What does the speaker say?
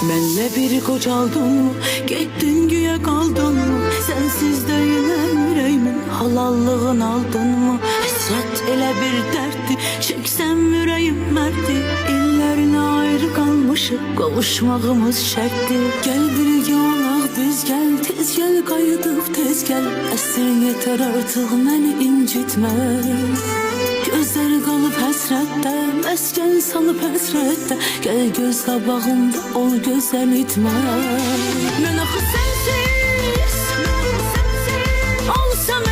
Benle bir kocaldın mı? Gittin güye kaldın mı? Sensiz de yine yüreğimin halallığını aldın mı? Hasret ele bir dertti, çeksem yüreğim mertti. İllerine ayrı kalmışık, kavuşmağımız şertti. Gel birge olaq biz gel, tez gel qayıdıb tez gel. Əsrin yeter artık məni incitmə. Gözler kalıp həsrətdə, məskən salıb həsrətdə. Gel göz qabağımda ol gözəl itmə. Mən axı sənsiz olsam